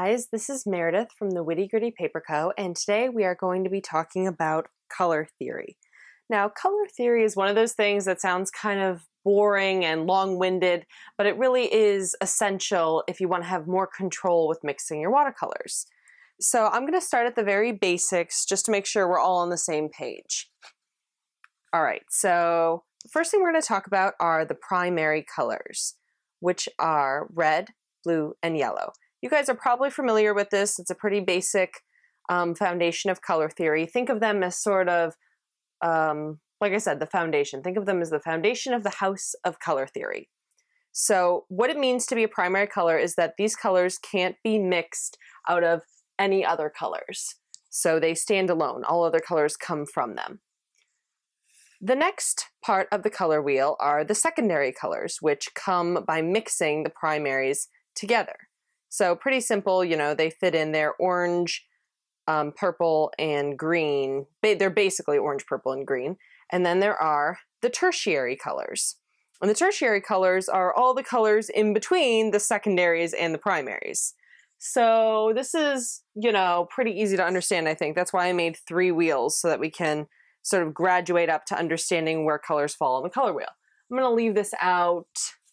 guys, this is Meredith from the Witty Gritty Paper Co. and today we are going to be talking about color theory. Now, color theory is one of those things that sounds kind of boring and long-winded, but it really is essential if you want to have more control with mixing your watercolors. So I'm going to start at the very basics just to make sure we're all on the same page. All right, so the first thing we're going to talk about are the primary colors, which are red, blue, and yellow. You guys are probably familiar with this. It's a pretty basic foundation of color theory. Think of them as sort of, like I said, the foundation. Think of them as the foundation of the house of color theory. So what it means to be a primary color is that these colors can't be mixed out of any other colors. So they stand alone. All other colors come from them. The next part of the color wheel are the secondary colors, which come by mixing the primaries together. So pretty simple, you know, they fit in there: orange, purple, and green. They're basically orange, purple, and green. And then there are the tertiary colors. And the tertiary colors are all the colors in between the secondaries and the primaries. So this is, you know, pretty easy to understand, I think. That's why I made 3 wheels, so that we can sort of graduate up to understanding where colors fall on the color wheel. I'm going to leave this out.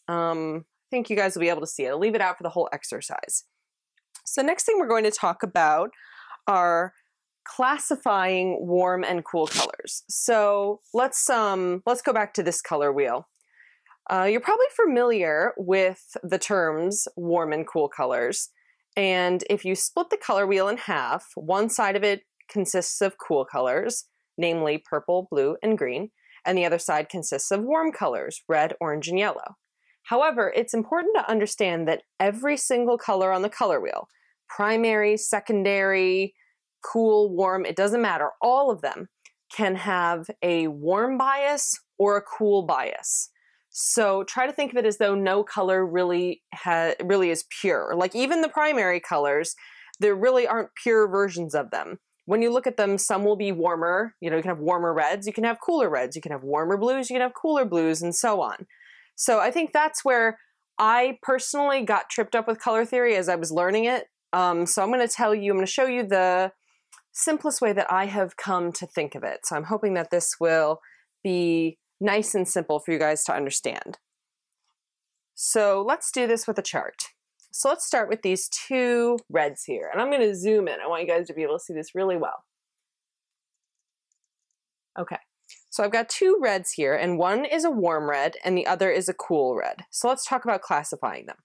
I think you guys will be able to see it. I'll leave it out for the whole exercise. So next thing we're going to talk about are classifying warm and cool colors. So let's go back to this color wheel. You're probably familiar with the terms warm and cool colors. And if you split the color wheel in half, one side of it consists of cool colors, namely purple, blue, and green, and the other side consists of warm colors, red, orange, and yellow. However, it's important to understand that every single color on the color wheel, primary, secondary, cool, warm, it doesn't matter, all of them can have a warm bias or a cool bias. So try to think of it as though no color really is pure. Like even the primary colors, there really aren't pure versions of them. When you look at them, some will be warmer. You know, you can have warmer reds, you can have cooler reds, you can have warmer blues, you can have cooler blues, and so on. So I think that's where I personally got tripped up with color theory as I was learning it. So I'm going to show you the simplest way that I have come to think of it. So I'm hoping that this will be nice and simple for you guys to understand. So let's do this with a chart. So let's start with these 2 reds here. And I'm going to zoom in. I want you guys to be able to see this really well. Okay. So I've got 2 reds here, and one is a warm red and the other is a cool red. So let's talk about classifying them.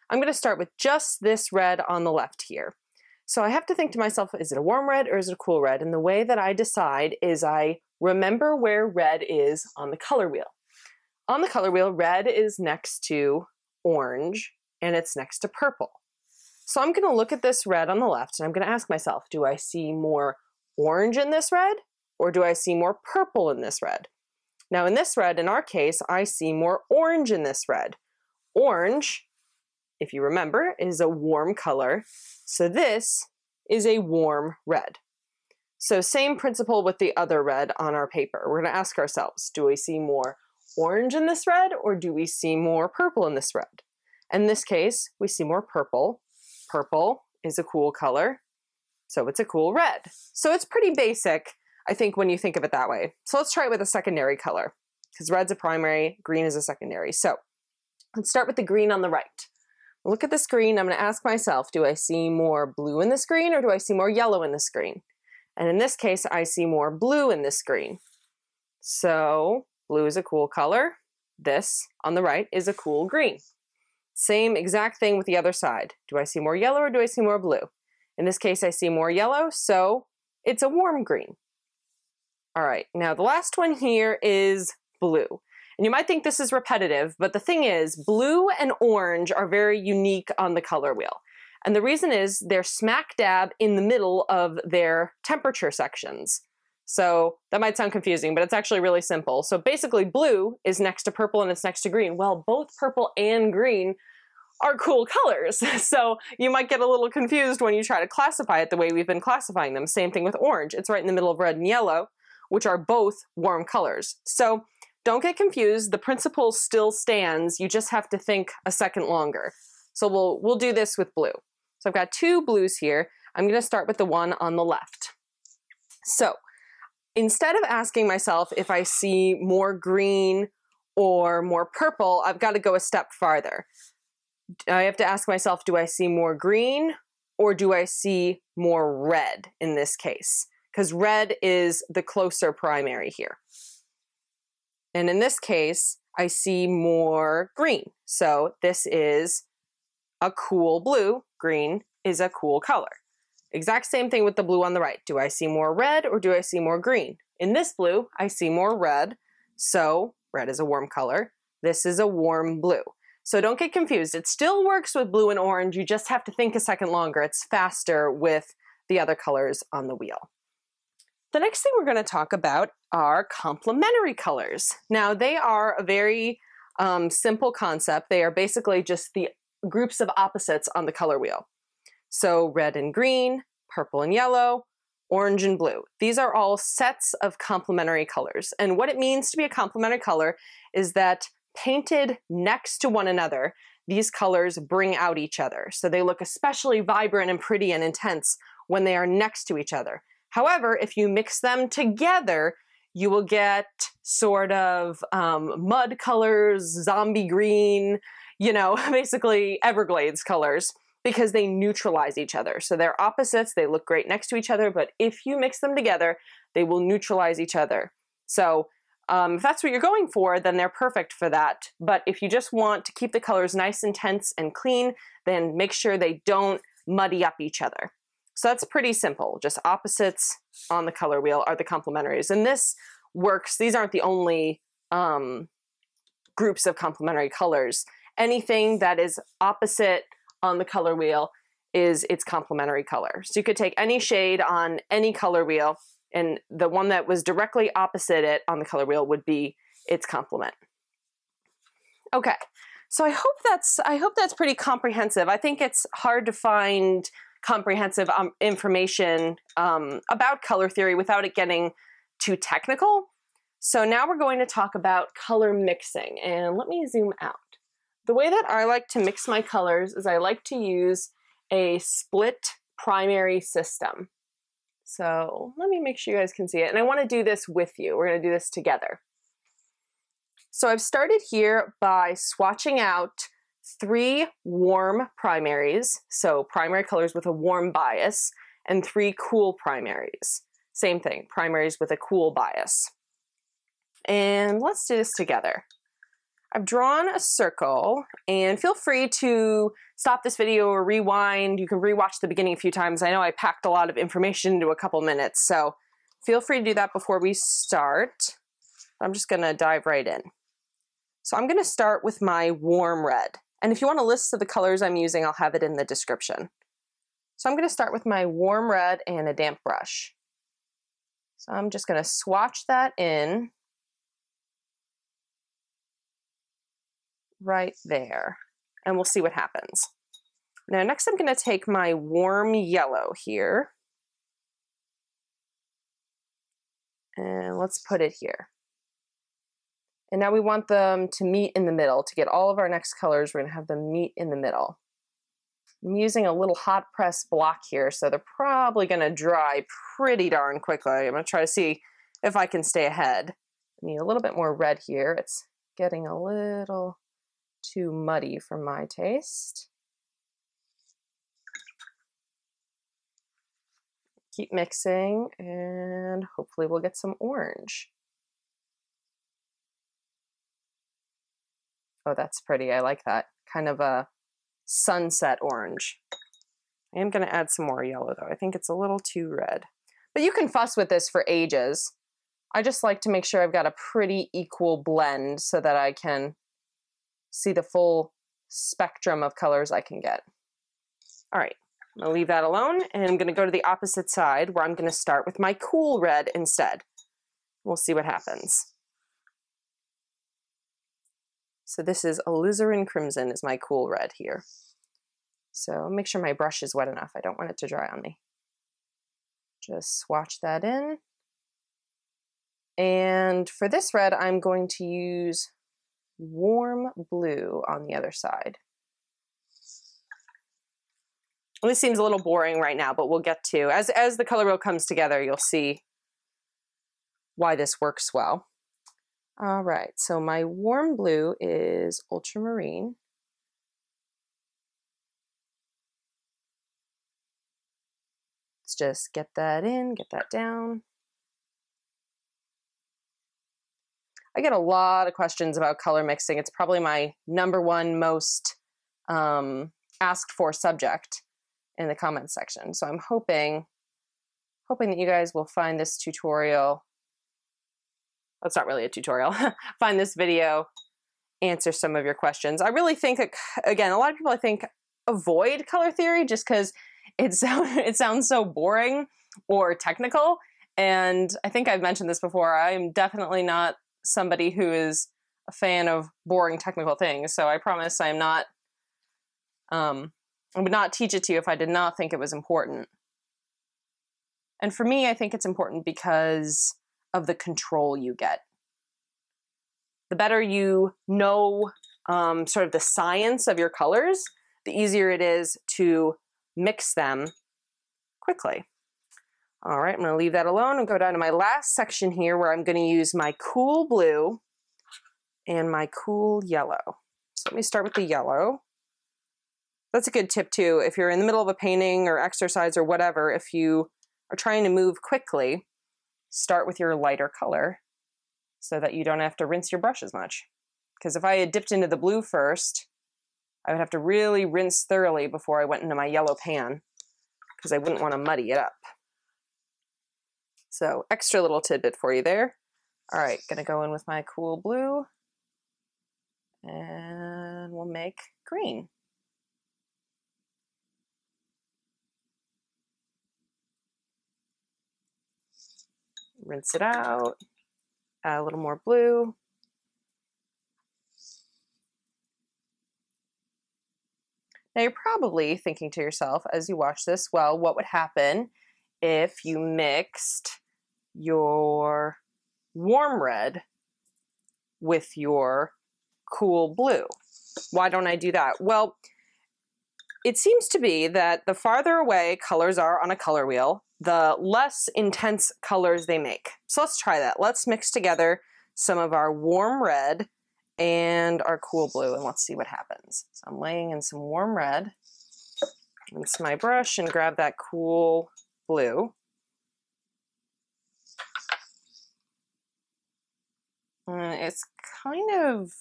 I'm going to start with just this red on the left here. So I have to think to myself, is it a warm red or is it a cool red? And the way that I decide is I remember where red is on the color wheel. On the color wheel, red is next to orange and it's next to purple. So I'm going to look at this red on the left and I'm going to ask myself, do I see more orange in this red? Or do I see more purple in this red? Now in this red, in our case, I see more orange in this red. Orange, if you remember, is a warm color. So this is a warm red. So same principle with the other red on our paper. We're going to ask ourselves, do we see more orange in this red or do we see more purple in this red? In this case, we see more purple. Purple is a cool color, so it's a cool red. So it's pretty basic, I think, when you think of it that way. So let's try it with a secondary color, because red's a primary, green is a secondary. So let's start with the green on the right. Look at this green. I'm going to ask myself, do I see more blue in this green or do I see more yellow in this green? And in this case, I see more blue in this green. So blue is a cool color. This on the right is a cool green. Same exact thing with the other side. Do I see more yellow or do I see more blue? In this case, I see more yellow, so it's a warm green. All right, now the last one here is blue. And you might think this is repetitive, but the thing is, blue and orange are very unique on the color wheel. And the reason is they're smack dab in the middle of their temperature sections. So that might sound confusing, but it's actually really simple. So basically blue is next to purple and it's next to green. Well, both purple and green are cool colors. So you might get a little confused when you try to classify it the way we've been classifying them. Same thing with orange. It's right in the middle of red and yellow, which are both warm colors. So don't get confused. The principle still stands. You just have to think a second longer. So we'll do this with blue. So I've got two blues here. I'm going to start with the one on the left. So instead of asking myself if I see more green or more purple, I've got to go a step farther. I have to ask myself, do I see more green or do I see more red in this case? Because red is the closer primary here. And in this case, I see more green. So this is a cool blue. Green is a cool color. Exact same thing with the blue on the right. Do I see more red or do I see more green? In this blue, I see more red. So red is a warm color. This is a warm blue. So don't get confused. It still works with blue and orange. You just have to think a second longer. It's faster with the other colors on the wheel. The next thing we're going to talk about are complementary colors. Now, they are a very simple concept. They are basically just the groups of opposites on the color wheel. So red and green, purple and yellow, orange and blue. These are all sets of complementary colors. And what it means to be a complementary color is that painted next to one another, these colors bring out each other. So they look especially vibrant and pretty and intense when they are next to each other. However, if you mix them together, you will get sort of mud colors, zombie green, you know, basically Everglades colors, because they neutralize each other. So they're opposites, they look great next to each other, but if you mix them together, they will neutralize each other. So if that's what you're going for, then they're perfect for that. But if you just want to keep the colors nice and tense and clean, then make sure they don't muddy up each other. So that's pretty simple. Just opposites on the color wheel are the complementaries. And this works. These aren't the only groups of complementary colors. Anything that is opposite on the color wheel is its complementary color. So you could take any shade on any color wheel, and the one that was directly opposite it on the color wheel would be its complement. Okay, so I hope that's pretty comprehensive. I think it's hard to find comprehensive information about color theory without it getting too technical. So now we're going to talk about color mixing, and let me zoom out. The way that I like to mix my colors is I like to use a split primary system. So let me make sure you guys can see it. And I want to do this with you. We're going to do this together. So I've started here by swatching out 3 warm primaries, so primary colors with a warm bias, and 3 cool primaries. Same thing, primaries with a cool bias. And let's do this together. I've drawn a circle, and feel free to stop this video or rewind. You can rewatch the beginning a few times. I know I packed a lot of information into a couple minutes, so feel free to do that before we start. I'm just gonna dive right in. So I'm gonna start with my warm red. And if you want a list of the colors I'm using, I'll have it in the description. So I'm gonna start with my warm red and a damp brush. So I'm just gonna swatch that in right there, and we'll see what happens. Now next I'm going to take my warm yellow here, and let's put it here. And now we want them to meet in the middle. To get all of our next colors, we're going to have them meet in the middle. I'm using a little hot press block here, so they're probably going to dry pretty darn quickly. I'm going to try to see if I can stay ahead. I need a little bit more red here. It's getting a little too muddy for my taste. Keep mixing, and hopefully we'll get some orange. Oh, that's pretty. I like that. Kind of a sunset orange. I am going to add some more yellow, though. I think it's a little too red. But you can fuss with this for ages. I just like to make sure I've got a pretty equal blend so that I can see the full spectrum of colors I can get. All right, I'm gonna leave that alone, and I'm gonna go to the opposite side where I'm gonna start with my cool red instead. We'll see what happens. So this is Alizarin Crimson is my cool red here. So make sure my brush is wet enough. I don't want it to dry on me. Just swatch that in. And for this red, I'm going to use warm blue on the other side. Well, this seems a little boring right now, but we'll get to, as the color wheel comes together, you'll see why this works well. All right, so my warm blue is Ultramarine. Let's just get that in, get that down. I get a lot of questions about color mixing. It's probably my #1 most asked for subject in the comments section. So I'm hoping that you guys will find this tutorial, well, it's not really a tutorial, find this video, answer some of your questions. I really think that, again, a lot of people I think avoid color theory just because it sounds so boring or technical. And I think I've mentioned this before, I'm definitely not somebody who is a fan of boring technical things. So I promise I'm not, I would not teach it to you if I did not think it was important. And for me, I think it's important because of the control you get. The better you know sort of the science of your colors, the easier it is to mix them quickly. All right, I'm going to leave that alone and go down to my last section here where I'm going to use my cool blue and my cool yellow. So let me start with the yellow. That's a good tip too. If you're in the middle of a painting or exercise or whatever, if you are trying to move quickly, start with your lighter color so that you don't have to rinse your brush as much. Because if I had dipped into the blue first, I would have to really rinse thoroughly before I went into my yellow pan because I wouldn't want to muddy it up. So extra little tidbit for you there. All right, gonna go in with my cool blue and we'll make green. Rinse it out, add a little more blue. Now you're probably thinking to yourself as you watch this, well, what would happen if you mixed your warm red with your cool blue? Why don't I do that? Well, it seems to be that the farther away colors are on a color wheel, the less intense colors they make. So let's try that. Let's mix together some of our warm red and our cool blue, and let's see what happens. So I'm laying in some warm red, rinse my brush and grab that cool blue. It's kind of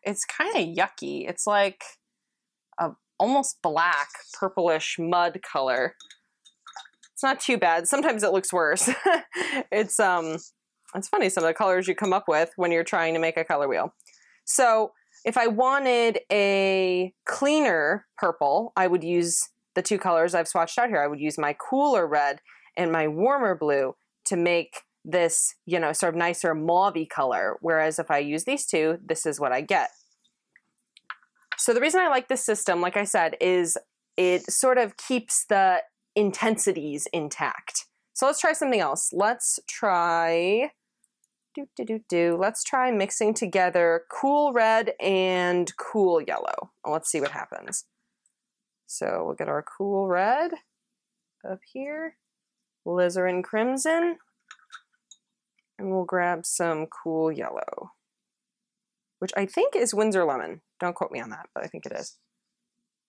yucky. It's like a almost black, purplish mud color. It's not too bad. Sometimes it looks worse. It's funny some of the colors you come up with when you're trying to make a color wheel. So if I wanted a cleaner purple, I would use the two colors I've swatched out here. I would use my cooler red and my warmer blue to make this, you know, sort of nicer mauve-y color. Whereas if I use these two, this is what I get. So the reason I like this system, like I said, is it sort of keeps the intensities intact. So let's try something else. Let's try, let's try mixing together cool red and cool yellow. Let's see what happens. So we'll get our cool red up here, Alizarin crimson, and we'll grab some cool yellow, which I think is Winsor lemon. Don't quote me on that, but I think it is.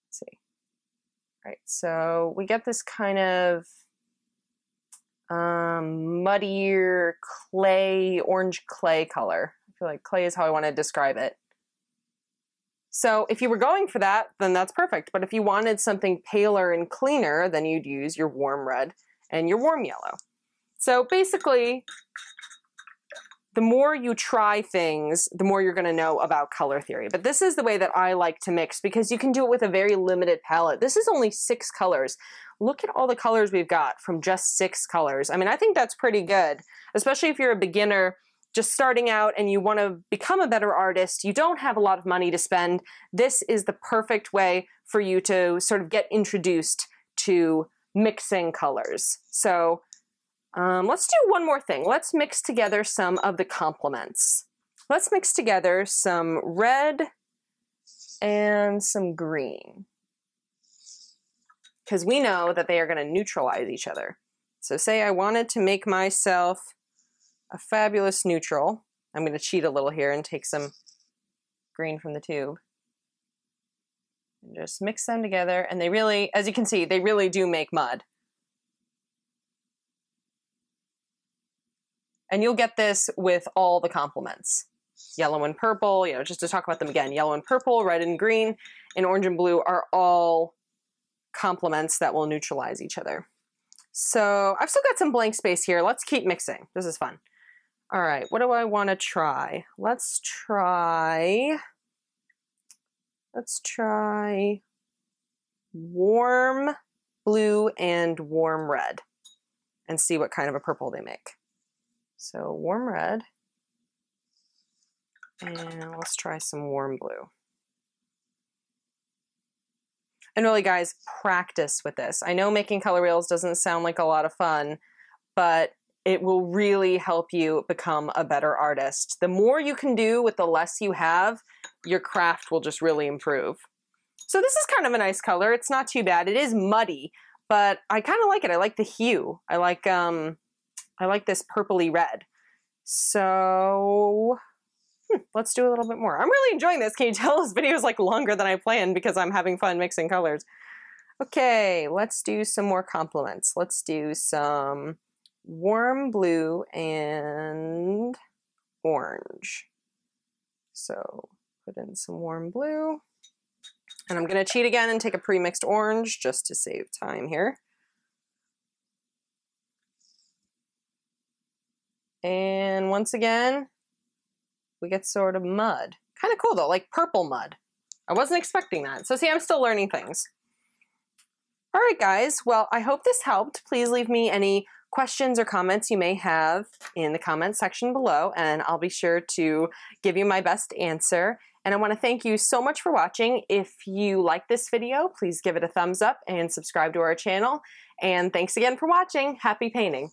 Let's see. All right, so we get this kind of muddier clay, orange clay color. I feel like clay is how I want to describe it. So if you were going for that, then that's perfect. But if you wanted something paler and cleaner, then you'd use your warm red and your warm yellow. So basically, the more you try things, the more you're going to know about color theory. But this is the way that I like to mix because you can do it with a very limited palette. This is only 6 colors. Look at all the colors we've got from just 6 colors. I mean, I think that's pretty good, especially if you're a beginner just starting out and you want to become a better artist. You don't have a lot of money to spend. This is the perfect way for you to sort of get introduced to mixing colors. So let's do one more thing. Let's mix together some of the complements. Let's mix together some red and some green. because we know that they are going to neutralize each other. So say I wanted to make myself a fabulous neutral. I'm going to cheat a little here and take some green from the tube. And just mix them together, and they really, as you can see, they really do make mud. And you'll get this with all the complements. Yellow and purple, you know, just to talk about them again, yellow and purple, red and green, and orange and blue are all complements that will neutralize each other. So I've still got some blank space here. Let's keep mixing. This is fun. All right, what do I want to try? Let's try warm blue and warm red and see what kind of a purple they make. So warm red, and let's try some warm blue. And really, guys, practice with this. I know making color wheels doesn't sound like a lot of fun, but it will really help you become a better artist. The more you can do with the less you have, your craft will just really improve. So this is kind of a nice color. It's not too bad. It is muddy, but I kind of like it. I like the hue. I like this purpley red. So let's do a little bit more. I'm really enjoying this. Can you tell this video is like longer than I planned because I'm having fun mixing colors. Okay, let's do some more complements. Let's do some warm blue and orange. So put in some warm blue. And I'm going to cheat again and take a pre-mixed orange just to save time here. And once again, we get sort of mud. Kind of cool though, like purple mud. I wasn't expecting that. So see, I'm still learning things. All right, guys. Well, I hope this helped. Please leave me any questions or comments you may have in the comment section below, and I'll be sure to give you my best answer. And I want to thank you so much for watching. If you like this video, please give it a thumbs up and subscribe to our channel. And thanks again for watching. Happy painting.